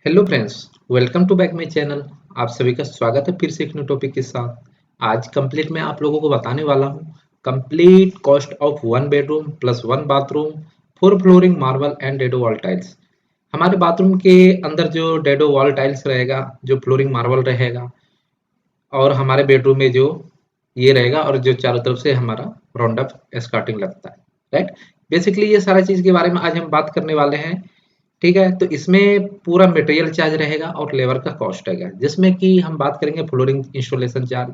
Hello friends, welcome to back my channel. आप सभी का स्वागत है फिर से एक न्यू टॉपिक के साथ। आज कंप्लीट मैं आप लोगों को बताने वाला हूँ complete cost of one bedroom plus one bathroom, four flooring marble and dado wall tiles. हमारे बाथरूम के अंदर जो डेडो वॉल टाइल्स रहेगा, जो फ्लोरिंग मार्बल रहेगा, और हमारे बेडरूम में जो ये रहेगा, और जो चारों तरफ से हमारा राउंड अप स्कर्टिंग लगता है, राइट। बेसिकली ये सारा चीज़ के बारे में आज हम बात करने वाले हैं। ठीक है, तो इसमें पूरा मटेरियल चार्ज रहेगा और लेबर का कॉस्ट रहेगा, जिसमें कि हम बात करेंगे flooring installation charge,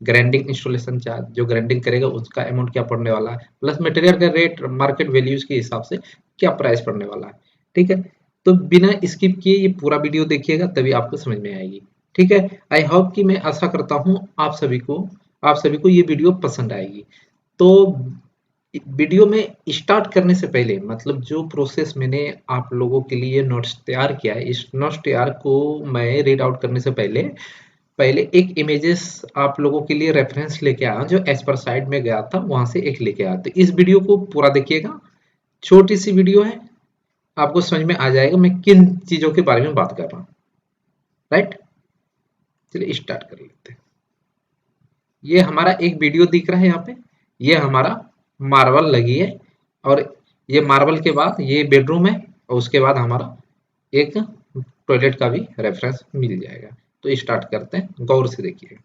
grinding installation charge, जो ग्राइंडिंग करेगा उसका अमाउंट क्या पड़ने वाला है, प्लस मटेरियल का रेट मार्केट वैल्यूज के हिसाब से क्या प्राइस पड़ने वाला है। ठीक है, तो बिना स्किप किए ये पूरा वीडियो देखिएगा, तभी आपको समझ में आएगी। ठीक है, आई होप कि मैं आशा करता हूँ आप सभी को ये वीडियो पसंद आएगी। तो वीडियो में स्टार्ट करने से पहले, मतलब जो प्रोसेस मैंने आप लोगों के लिए नोट्स तैयार किया है, इस नोट्स तैयार को मैं रीड आउट करने से पहले पहले एक इमेजेस आप लोगों के लिए रेफरेंस लेके आया, जो एज पर साइड में गया था वहां से एक लेके आया। तो इस वीडियो को पूरा देखिएगा, छोटी सी वीडियो है, आपको समझ में आ जाएगा मैं किन चीजों के बारे में बात कर रहा हूँ। राइट, चलिए स्टार्ट कर लेते हैं। ये हमारा एक वीडियो दिख रहा है यहाँ पे, ये हमारा मार्बल लगी है, और ये मार्बल के बाद ये बेडरूम है, और उसके बाद हमारा एक टॉयलेट का भी रेफरेंस मिल जाएगा। तो स्टार्ट करते हैं, गौर से देखिए।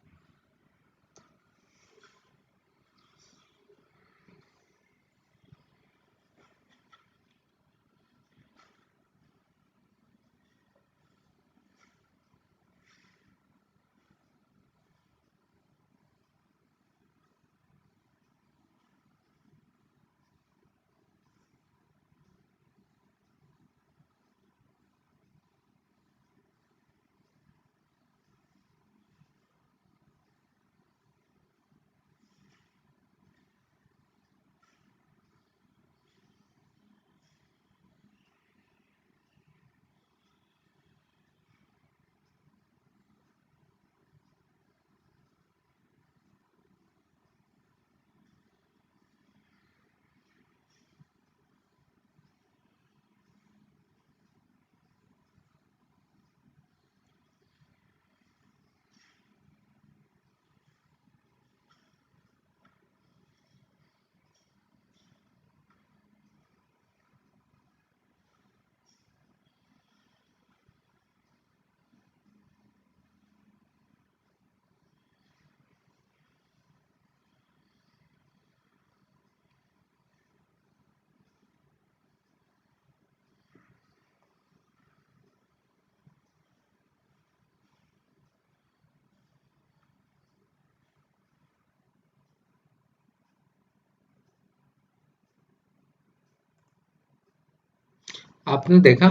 आपने देखा,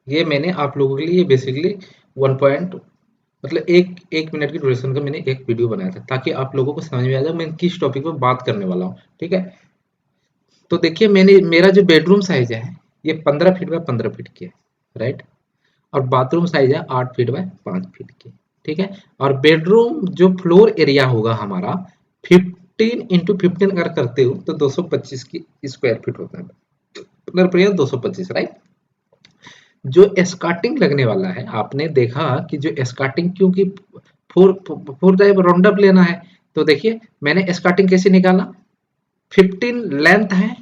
ये मैंने आप लोगों के लिए बेसिकली वन पॉइंट, मतलब एक एक मिनट की ड्यूरेशन का मैंने एक वीडियो बनाया था, ताकि आप लोगों को समझ में आ जाए मैं किस टॉपिक पर बात करने वाला हूँ। ठीक है, तो देखिए, मेरा जो बेडरूम साइज है, ये 15 फीट बाय 15 फीट की है, राइट। और बाथरूम साइज है 8 फीट बाय 5 फीट की। ठीक है, और बेडरूम जो फ्लोर एरिया होगा हमारा 15 × 15 अगर करते हो तो 225 की स्क्वायर फीट होता है, मतलब 225, राइट। जो स्कार्टिंग लगने वाला है, आपने देखा कि जो स्कार्टिंग, क्योंकि four four type round up लेना है, तो देखिए मैंने स्कार्टिंग कैसे निकाला। 15 लेंथ है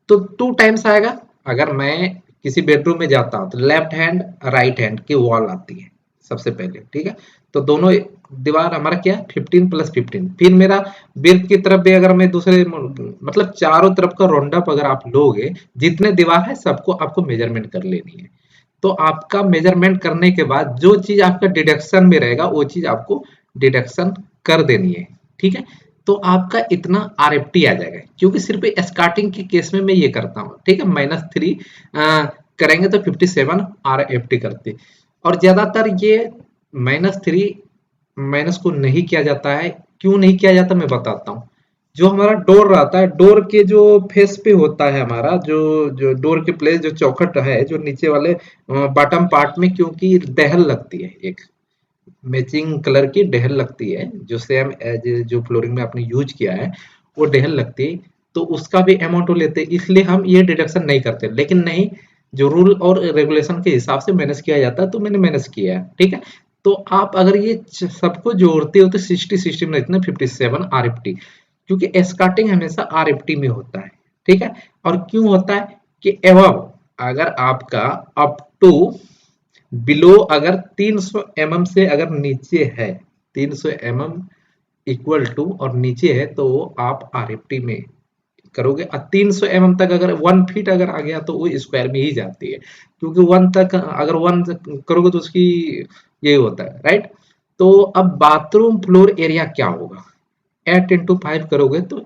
तो 2 टाइम्स आएगा। अगर मैं किसी बेडरूम में जाता हूँ तो लेफ्ट हैंड राइट हैंड की वॉल आती है सबसे पहले। ठीक है, तो दोनों दीवार हमारा क्या है, 15 + 15। फिर मेरा बिर्थ की तरफ भी, अगर मैं दूसरे, मतलब चारों तरफ का राउंड अप अगर आप लोगे, जितने दीवार है सबको आपको मेजरमेंट कर लेनी है। तो आपका मेजरमेंट करने के बाद जो चीज आपका डिडक्शन में रहेगा, वो चीज आपको डिडक्शन कर देनी है। ठीक है, तो आपका इतना RFT आ जाएगा, क्योंकि सिर्फ स्टार्टिंग के केस में मैं ये करता हूँ। ठीक है, -3 करेंगे तो 57 RFT करते, और ज्यादातर ये -3 माइनस को नहीं किया जाता है। क्यों नहीं किया जाता मैं बताता हूँ। जो हमारा डोर रहता है, डोर के जो फेस पे होता है हमारा, जो जो डोर के प्लेस, जो चौखट है, जो नीचे वाले बॉटम पार्ट में, क्योंकि दहल लगती है, एक मैचिंग कलर की डेहल लगती है, जो सेम एज जो फ्लोरिंग में आपने यूज किया है, वो डेहल लगती है। तो उसका भी अमाउंट वो लेते हैं, इसलिए हम ये डिडक्शन नहीं करते। लेकिन नहीं, जो रूल और रेगुलेशन के हिसाब से मैनेज किया जाता है, तो मैंने मैनेज किया है। ठीक है, तो आप अगर ये सबको जोड़ते हो तो 60 में इतना 57 आरएफटी, क्योंकि एस्कार्टिंग हमेशा आरएफटी में होता है। ठीक है, और क्यों होता है कि एवब अगर आपका अप टू बिलो अगर 300 mm से अगर नीचे है, 300 mm इक्वल टू और नीचे है, तो आप आरएफटी में करोगे। 300 mm तक अगर 1 फीट अगर आ गया तो वो स्क्वायर में ही जाती है, क्योंकि 1 तक अगर 1 करोगे तो उसकी यही होता है, राइट। तो अब बाथरूम फ्लोर एरिया क्या होगा, 8 × 5 करोगे तो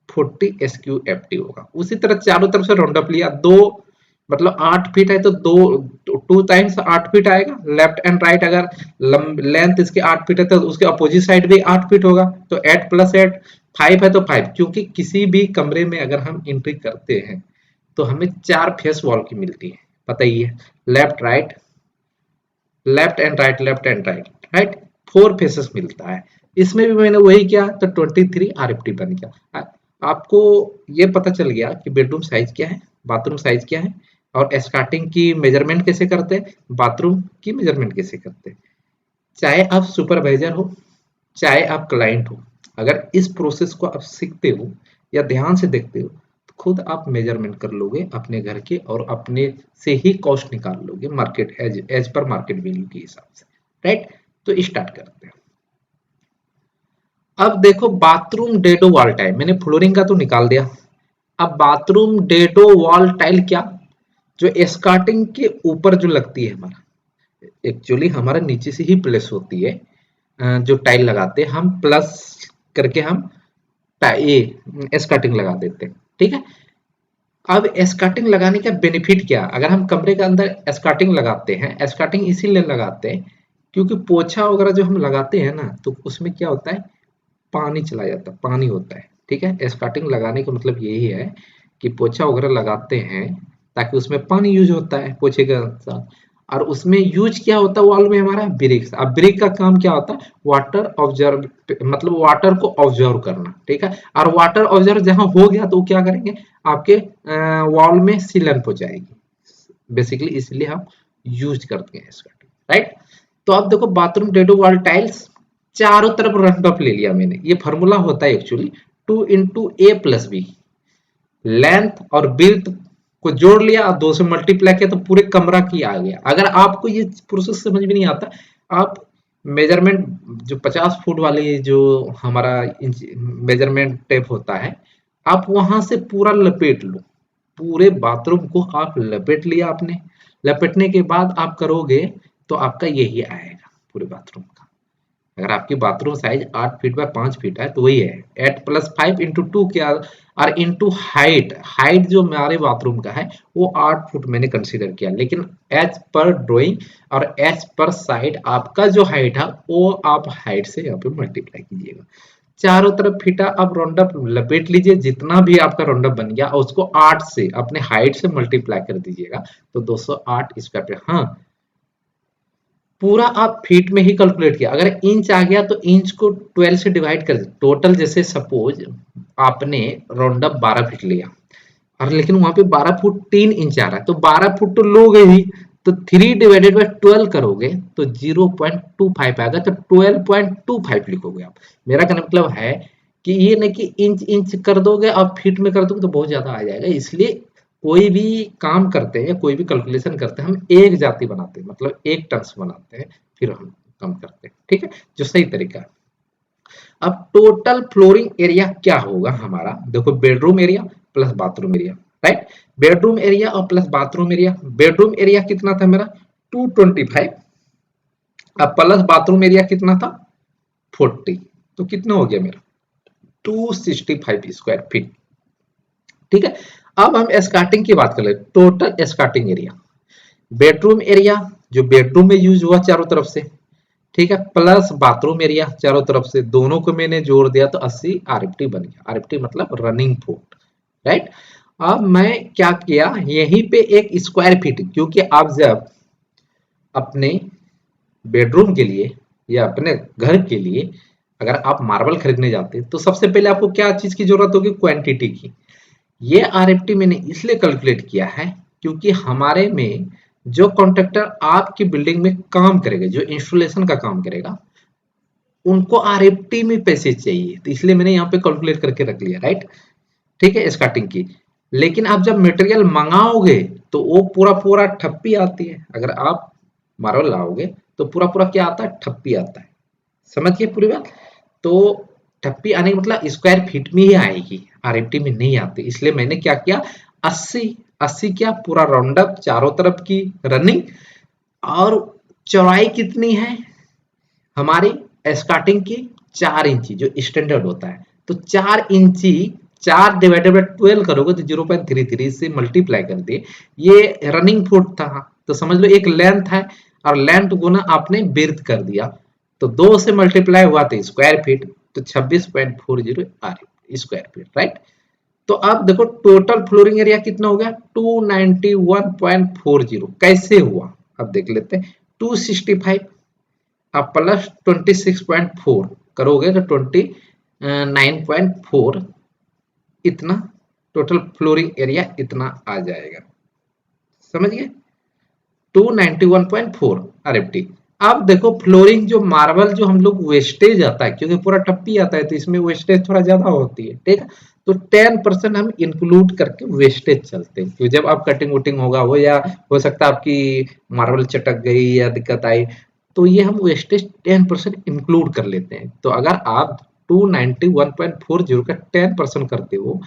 40 SQFT होगा। उसी तरह चारों तरफ से राउंड अप लिया, दो मतलब 8 फीट है तो 2 टाइम्स 8 फीट आएगा। लेफ्ट एंड राइट अगर लेंथ इसके 8 फीट है तो उसके अपोजिट साइड भी 8 फीट होगा, तो 8 + 8 5 है तो 5, क्योंकि किसी भी कमरे में अगर हम एंट्री करते हैं तो हमें 4 फेस वॉल की मिलती है, पता ही है, left right, left and right, left and right, right, 4 faces मिलता है। इसमें भी मैंने वही किया तो 23 आरएफटी बन गया। आपको ये पता चल गया कि बेडरूम साइज क्या है, बाथरूम साइज क्या है, और स्टार्टिंग की मेजरमेंट कैसे करते हैं, बाथरूम की मेजरमेंट कैसे करते हैं। चाहे आप सुपरवाइजर हो, चाहे आप क्लाइंट हो, अगर इस प्रोसेस को आप सीखते हो या ध्यान से देखते हो तो खुद आप मेजरमेंट कर लोगे अपने घर के, और अपने से ही कॉस्ट निकाल लोगे मार्केट एज पर मार्केट वैल्यू के हिसाब से, राइट। तो स्टार्ट करते हैं। अब देखो बाथरूम डेडो वॉल टाइल, मैंने फ्लोरिंग का तो निकाल दिया। अब बाथरूम डेडो वॉल टाइल क्या, जो स्कार्टिंग के ऊपर जो लगती है, हमारा एक्चुअली हमारा नीचे से ही प्लेस होती है। जो टाइल लगाते हैं हम प्लस करके हम ये स्कर्टिंग लगा देते हैं। ठीक है, अब स्कर्टिंग लगाने का बेनिफिट क्या, अगर हम कमरे के अंदर स्कर्टिंग लगाते हैं, स्कर्टिंग इसीलिए लगाते हैं क्योंकि पोछा वगैरह जो हम लगाते हैं ना, तो उसमें क्या होता है, पानी चला जाता है, पानी होता है। ठीक है, स्कर्टिंग लगाने का मतलब यही है कि पोछा वगैरह लगाते हैं ताकि उसमें पानी यूज होता है पोछे के साथ, और उसमें यूज क्या होता है वॉल में हमारा ब्रिक्स। अब ब्रिक का काम क्या होता है, वाटर ऑब्जर्व, मतलब वाटर को ऑब्जर्व करना। ठीक है, और वाटर ऑब्जर्व जहां हो गया तो वो क्या करेंगे, आपके वॉल में सीलन हो जाएगी, बेसिकली इसलिए हम यूज करते हैं इसका, राइट। तो अब देखो बाथरूम डेडो वॉल टाइल्स चारों तरफ रफ ऑफ ले लिया मैंने, ये फॉर्मूला होता है एक्चुअली 2 × A + B, लेंथ और विड्थ को जोड़ लिया और 2 से मल्टीप्लाई किया तो पूरे कमरा की आ गया। अगर आपको ये प्रोसेस समझ में नहीं आता, आप मेजरमेंट जो 50 फुट वाली जो हमारा मेजरमेंट टेप होता है, आप वहां से पूरा लपेट लो, पूरे बाथरूम को आप लपेट लिया आपने। लपेटने के बाद आप करोगे तो आपका यही आएगा पूरे बाथरूम का। अगर आपकी bathroom size 8 feet by 5 feet है तो वही है 8 + 5 × 2 क्या, और इंटू हाइट, हाइट जो हमारे बाथरूम का है वो 8 फुट मैंने कंसीडर किया, लेकिन एज पर ड्राइंग और एज पर साइड आपका जो हाइट है वो आप हाइट से यहाँ पे मल्टीप्लाई कीजिएगा। चारों तरफ फीटा, अब राउंडअप लपेट लीजिए, जितना भी आपका राउंडअप बन गया और उसको 8 से अपने हाइट से मल्टीप्लाई कर दीजिएगा तो 208 स्क्वायर फीट। हाँ, पूरा आप फीट में ही कैलकुलेट किया, अगर इंच आ गया तो इंच को 12 से डिवाइड कर टोटल। जैसे सपोज आपने राउंड अप 12 फीट लिया और लेकिन वहां पे 12 फुट 3 इंच आ रहा है, तो 12 फुट तो लोगे ही, तो 3/12 करोगे तो 0.25 आएगा, तो 12.25 लिखोगे आप। मेरा कहने मतलब है कि ये नहीं कि इंच इंच कर दोगे और फीट में कर दोगे तो बहुत ज्यादा आ जाएगा। इसलिए कोई भी काम करते हैं या कोई भी कैलकुलेशन करते हैं, हम एक जाति बनाते हैं, मतलब एक टर्म्स बनाते हैं, फिर हम कम करते हैं। ठीक है, जो सही तरीका है। अब टोटल फ्लोरिंग एरिया क्या होगा हमारा, देखो bedroom area plus bathroom area, right. Bedroom area और plus bathroom area, bedroom area कितना था मेरा 225, अब प्लस बाथरूम एरिया कितना था 40, तो कितना हो गया मेरा 265 स्क्वायर फीट। ठीक है, अब हम स्कार्टिंग की बात कर ले, टोटल स्कार्टिंग एरिया, बेडरूम एरिया जो बेडरूम में यूज हुआ चारों तरफ से, ठीक है, प्लस बाथरूम एरिया चारों तरफ से, दोनों को मैंने जोड़ दिया तो 80 आरएफटी बन गया। आरएफटी मतलब रनिंग फुट, राइट। अब मैं क्या किया, यहीं पे एक स्क्वायर फीट, क्योंकि आप जब अपने बेडरूम के लिए या अपने घर के लिए अगर आप मार्बल खरीदने जाते हैं तो सबसे पहले आपको क्या चीज की जरूरत होगी, क्वांटिटी की। ये आरएफटी मैंने इसलिए कैलकुलेट किया है क्योंकि हमारे में जो कॉन्ट्रैक्टर आपकी बिल्डिंग में काम करेगा, जो इंस्टॉलेशन का काम करेगा, उनको आरएफटी में पैसे चाहिए, तो इसलिए मैंने यहाँ पे कैलकुलेट करके रख लिया, राइट। ठीक है, स्टार्टिंग की। लेकिन आप जब मटेरियल मंगाओगे तो वो पूरा पूरा ठप्पी आती है। अगर आप मार्बल लाओगे तो पूरा पूरा क्या आता है, ठप्पी आता है। समझिए पूरी बात। तो ठप्पी आने का मतलब स्क्वायर फीट में ही आएगी, आरएफटी में नहीं आती। इसलिए मैंने क्या किया, 80 80 क्या पूरा राउंड अप चारों तरफ की रनिंग। और चौड़ाई कितनी है हमारी स्टार्टिंग की, 4 इंची जो स्टैंडर्ड होता है। तो 4 इंची 4 डिवाइडेड बाय 12 करोगे तो 0.33 से मल्टीप्लाई कर दिए, ये रनिंग फुट था। तो समझ लो एक लेंथ है और लेंथ गुना आपने बिर्थ कर दिया, तो 2 से मल्टीप्लाई हुआ तो स्क्वायर फीट, तो 26.40 आर स्क्वायर फीट, राइट। तो अब देखो टोटल फ्लोरिंग एरिया कितना हो गया, 291.40। कैसे हुआ अब देख लेते हैं। 265 आप प्लस 26.4 करोगे तो 29.4, इतना टोटल फ्लोरिंग एरिया इतना आ जाएगा। समझ गए, 291.4 आरएफटी। अब देखो फ्लोरिंग जो मार्बल जो हम लोग वेस्टेज आता है, क्योंकि पूरा टप्पी आता है तो इसमें वेस्टेज थोड़ा ज्यादा होती है, ठीक है। तो 10% हम इंक्लूड करके वेस्टेज चलते हैं, क्योंकि जब आप कटिंग वुटिंग होगा हो, या हो सकता है आपकी मार्बल चटक गई या दिक्कत आई, तो ये हम वेस्टेज 10% इंक्लूड कर लेते हैं। तो अगर आप 291.40 का 10% करते हो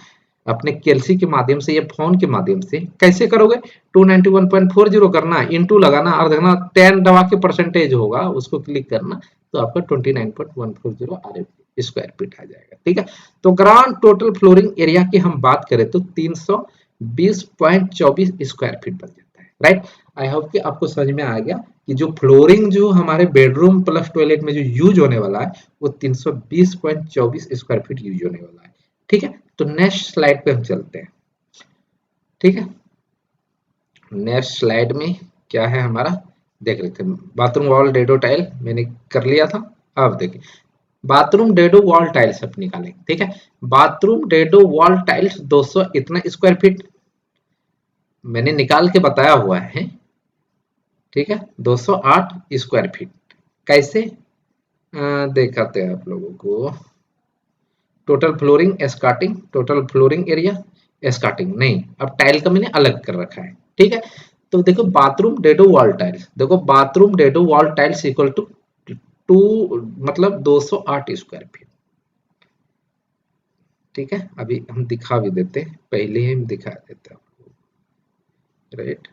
अपने केएलसी के माध्यम से या फोन के माध्यम से, कैसे करोगे, 291.40 करना, इंटू लगाना और देखना 10 दबा के परसेंटेज होगा, उसको क्लिक करना, तो आपका 29.140 आर स्क्वायर फीट आ जाएगा। ठीक है, तो ग्राउंड टोटल फ्लोरिंग एरिया की हम बात करें तो 320.24 स्क्वायर फीट बन जाता है, राइट। आई होप कि आपको समझ में आ गया कि जो फ्लोरिंग जो हमारे बेडरूम प्लस टॉयलेट में जो यूज होने वाला है वो 320.24 स्क्वायर फीट यूज होने वाला है। ठीक है, तो नेक्स्ट स्लाइड पे हम चलते हैं। ठीक है, नेक्स्ट स्लाइड में क्या है हमारा, देख लेते हैं। बाथरूम वॉल डेडो टाइल मैंने कर लिया था। अब देखिए बाथरूम डेडो वॉल टाइल्स अब निकालें। ठीक है, बाथरूम डेडो वॉल टाइल्स 200 इतना स्क्वायर फीट मैंने निकाल के बताया हुआ है। ठीक है, 208 स्क्वायर फीट। कैसे दिखाते हैं आप लोगों को। Total flooring skirting, total flooring area skirting नहीं, अब टाइल का मैंने अलग कर रखा है। ठीक है, तो देखो बाथरूम डेडो वॉल टाइल्स, देखो bathroom dado wall tiles equal to 2 मतलब 208 स्क्वायर फीट। ठीक है, अभी हम दिखा भी देते हैं, पहले ही हम दिखा देते हैं, right.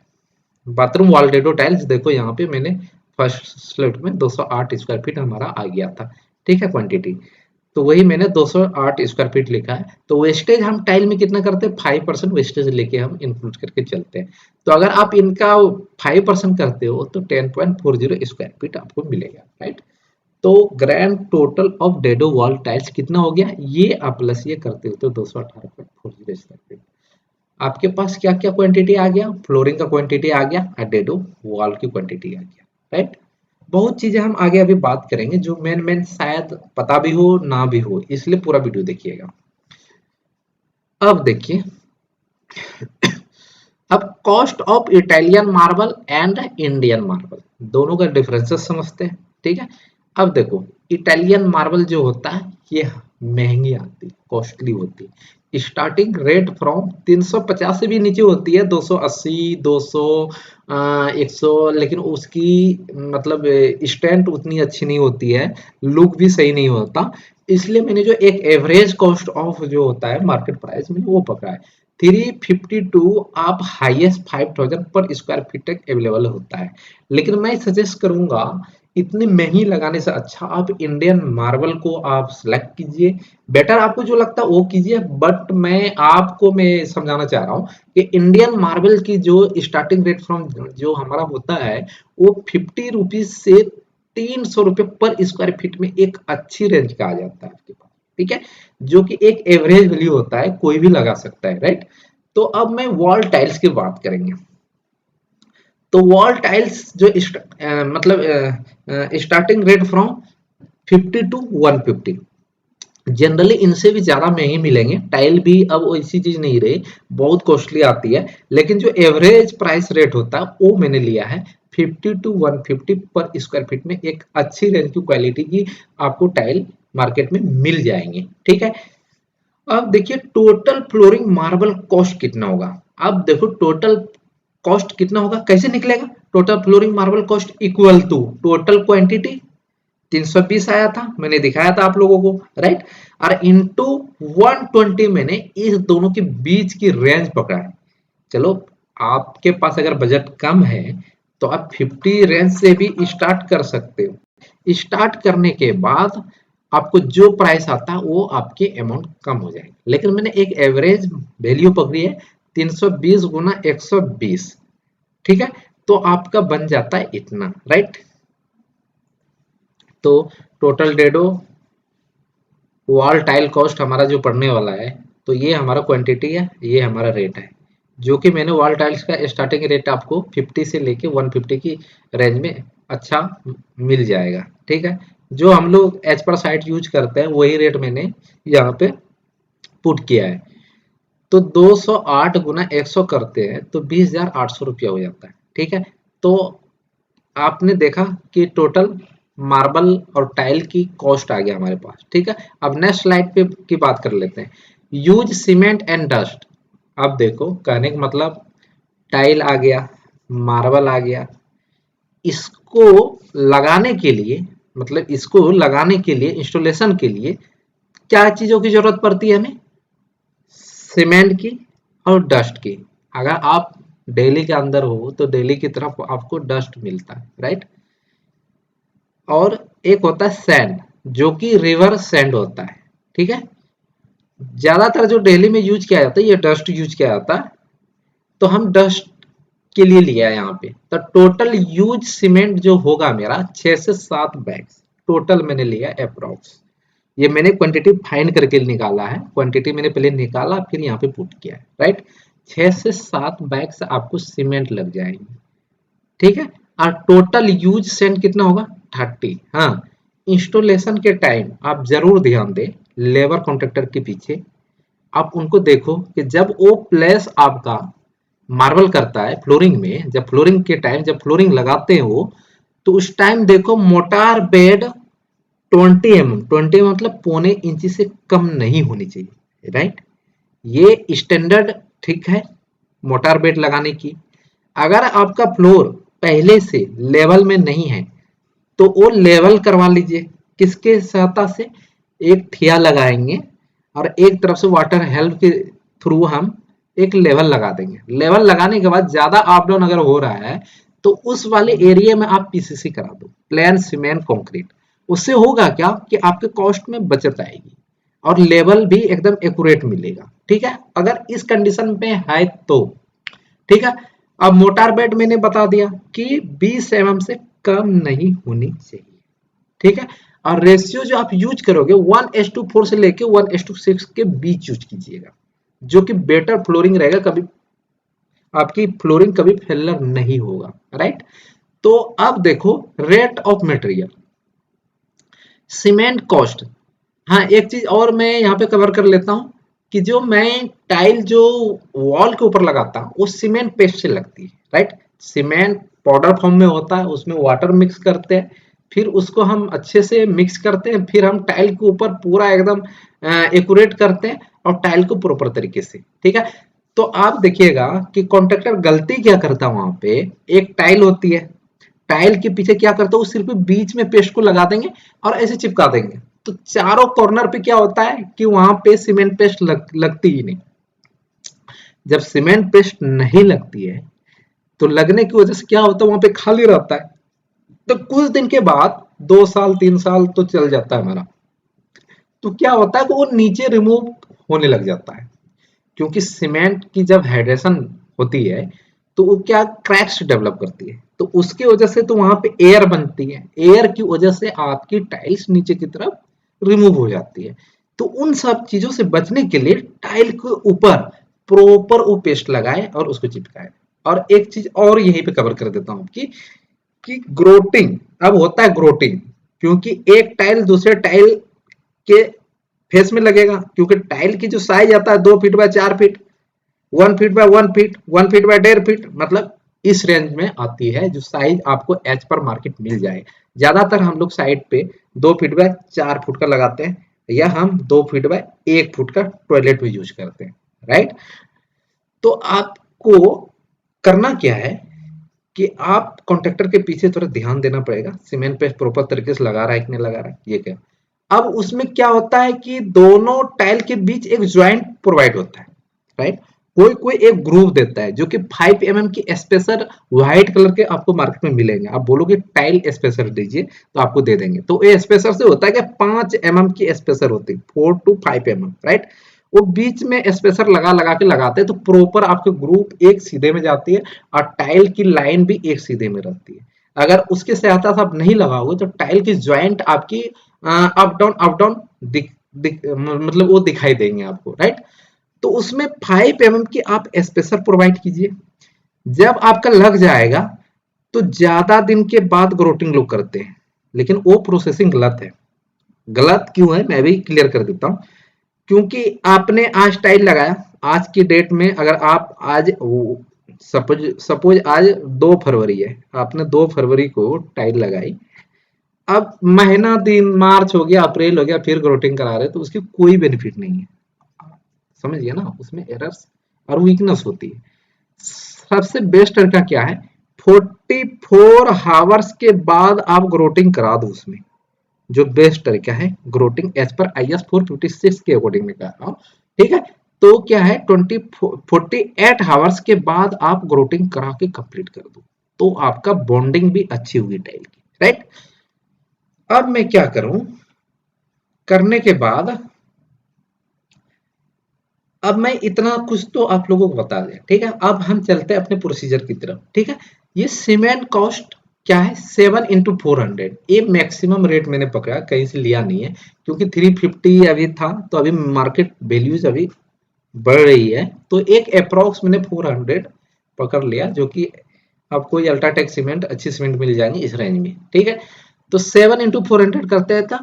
Bathroom wall dado tiles देखो यहाँ पे मैंने फर्स्ट स्लाइड में 208 स्क्वायर फीट हमारा आ गया था। ठीक है, क्वांटिटी तो वही मैंने 208 स्क्वायर फीट लिखा है। तो वेस्टेज हम टाइल में कितना करते हैं, 5% वेस्टेज लेके हम इंक्लूड करके चलते हैं। तो अगर आप इनका 5% करते हो तो 10.40 स्क्वायर फीट आपको मिलेगा, राइट। तो grand total of dado wall tiles कितना हो गया, ये आप प्लस ये करते हो तो 218.40 स्क्वायर फीट। आपके पास क्या क्या क्वांटिटी आ गया, फ्लोरिंग का क्वांटिटी आ गया और डेडो वॉल की क्वांटिटी आ गया, राइट। बहुत चीजें हम आगे अभी बात करेंगे जो मेन मेन शायद पता भी हो ना भी हो, इसलिए पूरा वीडियो देखिएगा। अब देखिए, अब cost of Italian marble and Indian marble दोनों का डिफरेंसेस समझते हैं। ठीक है, अब देखो इटालियन मार्बल जो होता है ये महंगी आती है, कॉस्टली होती है। स्टार्टिंग रेट फ्रॉम 350 से भी नीचे होती है, 280 200 100, लेकिन उसकी मतलब स्ट्रेंथ उतनी अच्छी नहीं होती है, लुक भी सही नहीं होता। इसलिए मैंने जो एक एवरेज कॉस्ट ऑफ जो होता है मार्केट प्राइस मैंने वो पकड़ा है 352 आप हाईएस्ट 5000 पर स्क्वायर फीट तक अवेलेबल होता है। लेकिन मैं सजेस्ट करूंगा इतनी महंगी लगाने से अच्छा आप इंडियन मार्बल को आप सिलेक्ट कीजिए, बेटर आपको जो लगता है वो कीजिए। बट मैं समझाना चाह रहा हूँ कि इंडियन मार्बल की जो स्टार्टिंग रेट फ्रॉम जो हमारा होता है वो 50 रुपीज से 300 रुपये पर स्क्वायर फीट में एक अच्छी रेंज का आ जाता है आपके पास। ठीक है, जो कि एक एवरेज वैल्यू होता है, कोई भी लगा सकता है, राइट। तो अब मैं वॉल टाइल्स की बात करेंगे। तो वॉल टाइल्स जो मतलब starting rate from 50 to 150। Generally इनसे भी ज़्यादा महंगे मिलेंगे, टाइल भी अब वैसी चीज़ नहीं रही, बहुत कॉस्टली आती है, लेकिन जो एवरेज प्राइस रेट होता है वो मैंने लिया है 50 टू 150 पर स्क्वायर फीट में। एक अच्छी रेंज की क्वालिटी की आपको टाइल मार्केट में मिल जाएंगे, ठीक है। अब देखिए टोटल फ्लोरिंग मार्बल कॉस्ट कितना होगा। अब देखो टोटल कॉस्ट कितना होगा, कैसे निकलेगा। Total flooring marble cost equal to total quantity 320 आया था, मैंने दिखाया था आप लोगों को, राइट। और इंटू 120 मैंने इस दोनों के बीच की रेंज पकड़ा है। चलो आपके पास अगर बजट कम है तो आप 50 रेंज से भी स्टार्ट कर सकते हो। स्टार्ट करने के बाद आपको जो प्राइस आता है वो आपके अमाउंट कम हो जाएगा, लेकिन मैंने एक एवरेज वैल्यू पकड़ी है 320 गुना 120, ठीक है। तो आपका बन जाता है इतना, राइट। तो total dado wall tile cost हमारा जो पड़ने वाला है, तो ये हमारा क्वांटिटी है, ये हमारा रेट है, जो कि मैंने वॉल टाइल्स का स्टार्टिंग रेट आपको 50 से लेके 150 की रेंज में अच्छा मिल जाएगा, ठीक है। जो हम लोग एज पर साइट यूज करते हैं वही रेट मैंने यहाँ पे पुट किया है। तो 208 गुना 100 करते हैं तो 20,800 रुपया हो जाता है, ठीक है। तो आपने देखा कि टोटल मार्बल और टाइल की कॉस्ट आ गया हमारे पास, ठीक है। अब नेक्स्ट स्लाइड पे की बात कर लेते हैं, यूज सीमेंट एंड डस्ट। अब देखो कहने का मतलब टाइल आ गया, मार्बल आ गया, इसको लगाने के लिए, मतलब इसको लगाने के लिए इंस्टॉलेशन के लिए क्या चीजों की जरूरत पड़ती है हमें, सीमेंट की और डस्ट की। अगर आप दिल्ली के अंदर हो तो दिल्ली की तरफ आपको डस्ट मिलता है, राइट। और एक होता है सैंड, जो कि रिवर सैंड होता है, ठीक है। ज्यादातर जो दिल्ली में यूज किया जाता है ये डस्ट यूज किया जाता है, तो हम डस्ट के लिए लिया है यहाँ पे। तो टोटल यूज सीमेंट जो होगा मेरा 6 से 7 बैग्स टोटल मैंने लिया अप्रोक्स। ये मैंने क्वांटिटी फाइंड करके निकाला है, क्वांटिटी मैंने पहले निकाला फिर यहाँ पे पुट किया है, राइट। 6 से 7 बैग्स आपको सीमेंट लग जाएंगे, ठीक है। और टोटल यूज सेंड कितना होगा 30। हाँ, इंस्टॉलेशन के टाइम आप जरूर ध्यान दें लेबर कॉन्ट्रैक्टर के पीछे, आप उनको देखो कि जब वो प्लेस आपका मार्बल करता है फ्लोरिंग में, जब फ्लोरिंग के टाइम जब फ्लोरिंग लगाते हैं वो, तो उस टाइम देखो मोटार बेड 20 मतलब पौने इंची से कम नहीं होनी चाहिए, राइट। ये स्टैंडर्ड ठीक है मोटार बेड लगाने की। अगर आपका फ्लोर पहले से लेवल में नहीं है तो वो लेवल करवा लीजिए। किसके सहायता से, एक ठिया लगाएंगे और एक तरफ से वाटर हेल्प के थ्रू हम एक लेवल लगा देंगे। लेवल लगाने के बाद ज्यादा अप डाउन अगर हो रहा है तो उस वाले एरिया में आप पीसीसी करा दो, प्लेन सीमेंट कंक्रीट। उससे होगा क्या कि आपके कॉस्ट में बचत आएगी और लेवल भी एकदम एक्यूरेट मिलेगा, ठीक है। अगर इस कंडीशन पे है तो ठीक है। अब मोटार बेड मैंने बता दिया कि 20 एम से कम नहीं होनी चाहिए, ठीक है। और रेशियो जो आप यूज करोगे 1:4 से लेके 1:6 के बीच यूज कीजिएगा, जो कि बेटर फ्लोरिंग रहेगा, कभी आपकी फ्लोरिंग कभी फेलर नहीं होगा, राइट। तो अब देखो rate of material, cement cost. हाँ, एक चीज और मैं यहाँ पे कवर कर लेता हूँ कि जो मैं टाइल जो वॉल के ऊपर लगाता हूँ वो सीमेंट पेस्ट से लगती है, राइट। सीमेंट पाउडर फॉर्म में होता है, उसमें वाटर मिक्स करते हैं, फिर उसको हम अच्छे से मिक्स करते हैं, फिर हम टाइल के ऊपर पूरा एकदम एक्यूरेट करते हैं और टाइल को प्रॉपर तरीके से, ठीक है। तो आप देखिएगा कि कॉन्ट्रैक्टर गलती क्या करता है, वहां पे एक टाइल होती है, टाइल के पीछे क्या करते हैं वो सिर्फ बीच में पेस्ट को लगा देंगे और ऐसे चिपका देंगे। तो चारों कॉर्नर पे क्या होता है कि वहां पे सीमेंट पेस्ट लगती ही नहीं। जब सीमेंट पेस्ट नहीं लगती है तो लगने की वजह से क्या होता है वहां पे खाली रहता है, तो कुछ दिन के बाद 2 साल 3 साल तो चल जाता है हमारा, तो क्या होता है कि वो नीचे रिमूव होने लग जाता है, क्योंकि सीमेंट की जब हाइड्रेशन होती है तो वो क्या क्रैक्स डेवलप करती है, तो उसकी वजह से तो वहां पे एयर बनती है, एयर की वजह से आपकी टाइल्स नीचे की तरफ रिमूव हो जाती है। तो उन सब चीजों से बचने के लिए टाइल के ऊपर प्रॉपर वो पेस्ट लगाए और उसको चिपकाए। और एक चीज और यहीं पे कवर कर देता हूँ कि ग्रोटिंग अब होता है ग्रोटिंग, क्योंकि एक टाइल दूसरे टाइल के फेस में लगेगा, क्योंकि टाइल की जो साइज आता है 2 feet by 4 feet, 1 feet by 1 feet, 1 feet by 1.5 feet, मतलब इस रेंज में आती है जो साइज आपको एज पर मार्केट मिल जाए। ज्यादातर हम लोग साइड पे 2 फीट बाय 4 फुट का लगाते हैं, या हम 2 फीट बाय 1 फुट का टॉयलेट भी यूज करते हैं, राइट। तो आपको करना क्या है कि आप कॉन्ट्रैक्टर के पीछे थोड़ा ध्यान देना पड़ेगा, सीमेंट पे प्रॉपर तरीके से लगा रहा है कि नहीं लगा रहा है, ये क्या। अब उसमें क्या होता है कि दोनों टाइल के बीच एक ज्वाइंट प्रोवाइड होता है, राइट। कोई कोई एक ग्रूव देता है जो कि 5 mm की स्पेसर व्हाइट कलर के आपको मार्केट में मिलेंगे। आप बोलोगे टाइल स्पेसर दीजिए तो आपको दे देंगे। तो ये स्पेसर से होता है कि 5 mm की स्पेसर होती है, 4 to 5 mm, राइट। वो बीच में स्पेसर लगा लगा के लगाते हैं, तो प्रॉपर आपके ग्रुप एक सीधे में जाती है और टाइल की लाइन भी एक सीधे में रहती है। अगर उसके साथ आप नहीं लगाओगे तो टाइल की ज्वाइंट आपकी अप डाउन मतलब वो दिखाई देंगे आपको, राइट। तो उसमें 5 mm की आप स्पेसर प्रोवाइड कीजिए। जब आपका लग जाएगा तो ज्यादा दिन के बाद ग्रोटिंग लोग करते हैं, लेकिन वो प्रोसेसिंग गलत है। गलत क्यों है मैं भी क्लियर कर देता हूँ। क्योंकि आपने आज टाइल लगाया, आज की डेट में अगर आप आज सपोज सपोज आज 2 फरवरी है, आपने 2 फरवरी को टाइल लगाई, अब महीना दिन मार्च हो गया, अप्रैल हो गया, फिर ग्रोटिंग करा रहे, तो उसकी कोई बेनिफिट नहीं है। समझ गया ना, उसमें एरर्स और वीकनेस होती है। सबसे बेस्ट तरीका क्या है, 44 आवर्स के बाद आप ग्रोटिंग करा दो उसमें। जो बेस्ट तरीका है ग्रोटिंग एज पर IS 456 के अकॉर्डिंग में कर रहा हूँ, ठीक है। तो क्या है 48 आवर्स के बाद आप ग्रोटिंग करा के कंप्लीट कर दो, तो आपका बॉन्डिंग भी अच्छी होगी टाइल की, राइट। अब मैं क्या करूं, करने के बाद अब मैं इतना कुछ तो आप लोगों को बता दिया, ठीक है। अब हम चलते हैं अपने प्रोसीजर की तरफ, ठीक है। ये सीमेंट कॉस्ट क्या है, 7 into 400, ये मैक्सिमम रेट मैंने पकड़ा, कहीं से लिया नहीं है, क्योंकि 350 अभी था, तो अभी मार्केट वैल्यूज अभी बढ़ रही है, तो एक अप्रोक्स मैंने 400 पकड़ लिया, जो कि आपको ये अल्ट्राटेक सीमेंट, अच्छी सीमेंट मिल जाएंगी इस रेंज में, ठीक है। तो 7 into 400 करते हैं तो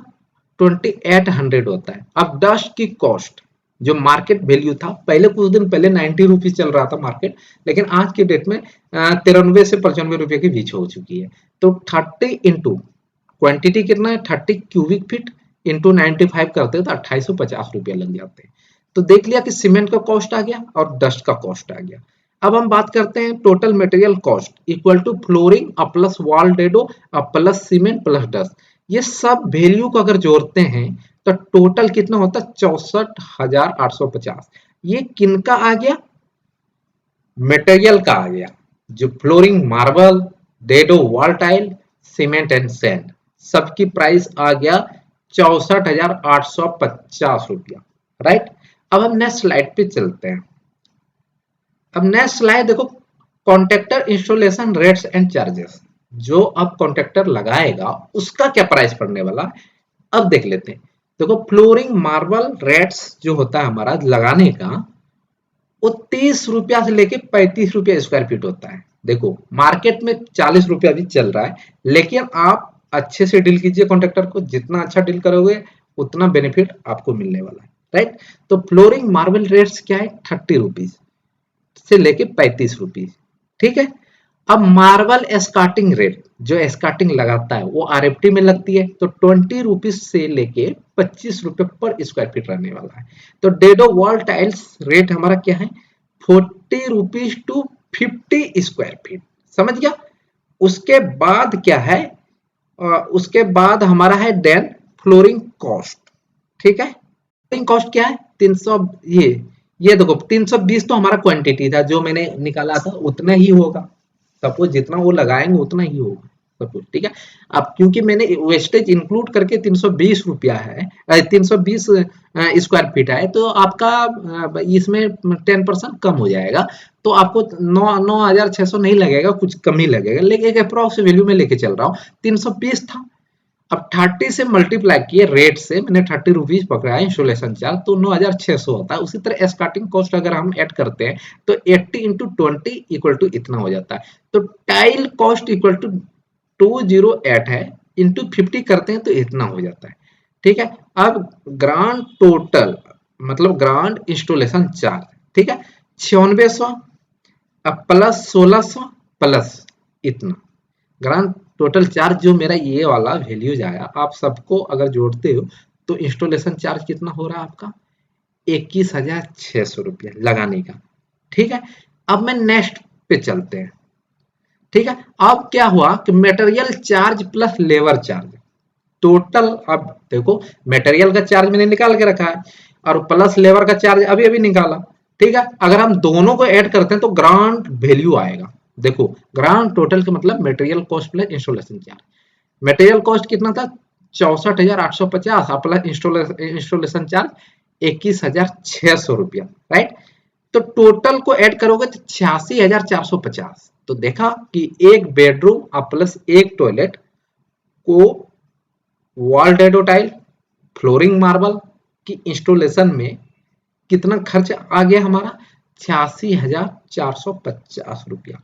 2800 होता है। अब डस्ट की कॉस्ट जो मार्केट वैल्यू था, पहले कुछ दिन पहले 90 रुपीज चल रहा था मार्केट, लेकिन आज की डेट में 93 से 95 रुपए के बीच हो चुकी है। तो 30 इंटू क्वांटिटी कितना है, 30 क्यूबिक फीट इंटू 95 करते हैं तो 2850 रुपया लग जाते हैं। तो देख लिया कि सीमेंट का कॉस्ट आ गया और डस्ट का कॉस्ट आ गया। अब हम बात करते हैं total material cost equal to flooring plus wall dado plus cement plus dust. ये सब वैल्यू को अगर जोड़ते हैं तो टोटल कितना होता है, 64,850। ये किनका आ गया, मटेरियल का आ गया, जो flooring marble, dado wall tile, cement and sand, सबकी प्राइस आ गया 64,850 रुपया, राइट। अब हम नेक्स्ट स्लाइड पे चलते हैं। अब नेक्स्ट स्लाइड देखो, contractor installation rates and charges. जो अब कॉन्ट्रैक्टर लगाएगा उसका क्या प्राइस पड़ने वाला, अब देख लेते हैं। देखो फ्लोरिंग मार्बल रेट्स जो होता है हमारा लगाने का, वो 30 रुपया से लेके 35 रुपया स्क्वायर फीट होता है। देखो मार्केट में 40 रुपया भी चल रहा है, लेकिन आप अच्छे से डील कीजिए कॉन्ट्रैक्टर को, जितना अच्छा डील करोगे उतना बेनिफिट आपको मिलने वाला है, राइट। तो फ्लोरिंग मार्बल रेट्स क्या है, 30 रुपीज से लेके 35 रुपीज, ठीक है। अब मार्बल स्कार्टिंग रेट, जो स्कार्टिंग लगाता है वो RFT में लगती है, तो 20 रुपीज से लेके 25 रुपए पर स्क्वायर फीट रहने वाला है। तो डेडो वॉल टाइल्स रेट हमारा क्या है, 40 रुपीज टू 50 स्क्वायर फीट, समझ गया। उसके बाद क्या है, उसके बाद हमारा है देन फ्लोरिंग कॉस्ट, ठीक है। फ्लोरिंग कॉस्ट क्या है, 300, ये देखो 320 तो हमारा क्वांटिटी था, जो मैंने निकाला था उतना ही होगा, सपोज जितना वो लगाएंगे उतना ही होगा सपोज, ठीक है। अब क्योंकि मैंने वेस्टेज इंक्लूड करके 320 रुपया है, 320 स्क्वायर फीट है, तो आपका इसमें 10% कम हो जाएगा, तो आपको 9,600 नहीं लगेगा, कुछ कम ही लगेगा, लेकिन एक अप्रॉक्स वैल्यू में लेके चल रहा हूँ। 320 था, अब 30 से मल्टीप्लाई किए रेट से, मैंने 30 रुपीज पकड़ा है इंस्टॉलेशन चार्ज, तो 9,600 होता है। उसी तरह स्टार्टिंग कॉस्ट अगर हम ऐड करते हैं तो 80 इंटू 20 इक्वल टू इतना हो जाता है। तो टाइल कॉस्ट इक्वल टू 208 है, इंटू 50 करते हैं तो इतना हो जाता है। ठीक है। अब ग्रांड टोटल मतलब ग्रांड इंस्टॉलेशन चार्ज, ठीक है, 9600 अब प्लस 1600 प्लस इतना ग्रांड टोटल चार्ज जो मेरा ये वाला वैल्यूज आया, आप सबको अगर जोड़ते हो तो इंस्टॉलेशन चार्ज कितना हो रहा है आपका 21,600 रुपया लगाने का। ठीक है, अब मैं नेक्स्ट पे चलते हैं। ठीक है, अब क्या हुआ कि material charge plus labour charge total, अब देखो मटेरियल का चार्ज मैंने निकाल के रखा है और प्लस लेबर का चार्ज अभी अभी निकाला। ठीक है, अगर हम दोनों को ऐड करते हैं तो ग्रांड वैल्यू आएगा। देखो ग्रांड टोटल का मतलब material cost plus installation charge. Material cost कितना था 64,850 प्लस इंस्टॉलेशन चार्ज 21,600 रुपया, राइट। तो टोटल को ऐड करोगे तो 86,450। तो देखा कि एक बेडरूम और प्लस एक टॉयलेट को wall dado tile flooring marble की इंस्टॉलेशन में कितना खर्च आ गया हमारा 86,450 रुपया।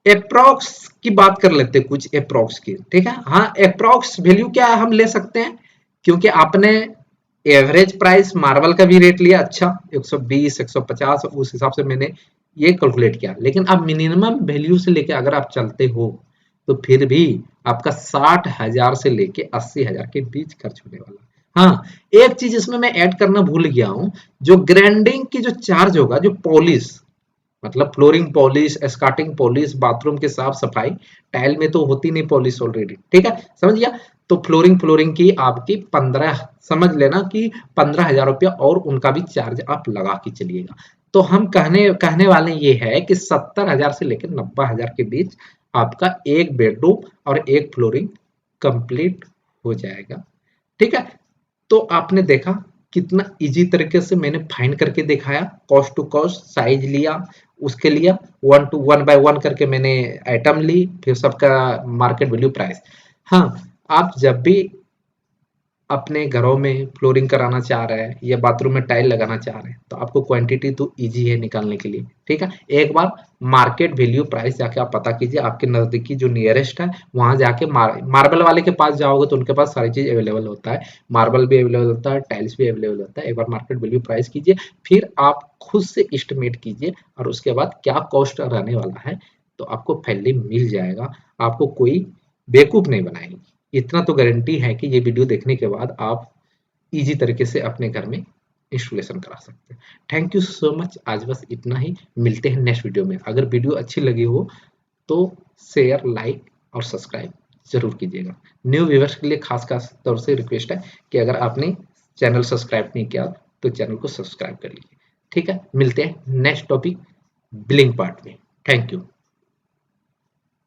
अप्रोक्स की बात कर लेते हैं, कुछ अप्रोक्स की। ठीक है, हाँ अप्रोक्स वैल्यू क्या हम ले सकते हैं, क्योंकि आपने एवरेज प्राइस मार्बल का भी रेट लिया अच्छा 120 150, उस हिसाब से मैंने ये कैलकुलेट किया। लेकिन अब मिनिमम वैल्यू से लेके अगर आप चलते हो तो फिर भी आपका 60,000 से लेके 80,000 के बीच खर्च होने वाला। हाँ, एक चीज इसमें मैं ऐड करना भूल गया हूँ, जो ग्राइंडिंग की जो चार्ज होगा, जो पॉलिश मतलब flooring polish, skirting polish, bathroom की साफ सफाई, टाइल में तो होती नहीं पॉलिश ऑलरेडी, ठीक है, समझ गया। तो फ्लोरिंग फ्लोरिंग की आपकी 15 समझ लेना कि 15,000 रुपया और उनका भी चार्ज आप लगा के चलिएगा। तो हम कहने कहने वाले ये है कि 70,000 से लेकर 90,000 के बीच आपका एक बेडरूम और एक फ्लोरिंग कंप्लीट हो जाएगा। ठीक है, तो आपने देखा कितना इजी तरीके से मैंने फाइंड करके दिखाया, कॉस्ट टू कॉस्ट साइज लिया, उसके लिया वन बाय वन करके मैंने आइटम ली, फिर सबका मार्केट वैल्यू प्राइस। हाँ, आप जब भी अपने घरों में फ्लोरिंग कराना चाह रहे हैं या बाथरूम में टाइल लगाना चाह रहे हैं तो आपको क्वांटिटी तो इजी है निकालने के लिए। ठीक है, एक बार मार्केट वैल्यू प्राइस जाके आप पता कीजिए, आपके नजदीकी जो नियरेस्ट है वहां जाके मार्बल वाले के पास जाओगे तो उनके पास सारी चीज अवेलेबल होता है, मार्बल भी अवेलेबल होता है, टाइल्स भी अवेलेबल होता है। एक बार मार्केट वैल्यू प्राइस कीजिए, फिर आप खुद से एस्टिमेट कीजिए और उसके बाद क्या कॉस्ट रहने वाला है तो आपको पहले मिल जाएगा, आपको कोई बेवकूफ नहीं बनाएगी। इतना तो गारंटी है कि ये वीडियो देखने के बाद आप इजी तरीके से अपने घर में इंस्टॉलेशन करा सकते हैं। थैंक यू सो मच, आज बस इतना ही, मिलते हैं नेक्स्ट वीडियो में। अगर वीडियो अच्छी लगी हो तो शेयर, लाइक और सब्सक्राइब जरूर कीजिएगा। न्यू व्यूअर्स के लिए खास खास तौर से रिक्वेस्ट है कि अगर आपने चैनल सब्सक्राइब नहीं किया तो चैनल को सब्सक्राइब कर लीजिए। ठीक है, मिलते हैं नेक्स्ट टॉपिक बिलिंग पार्ट में। Thank you.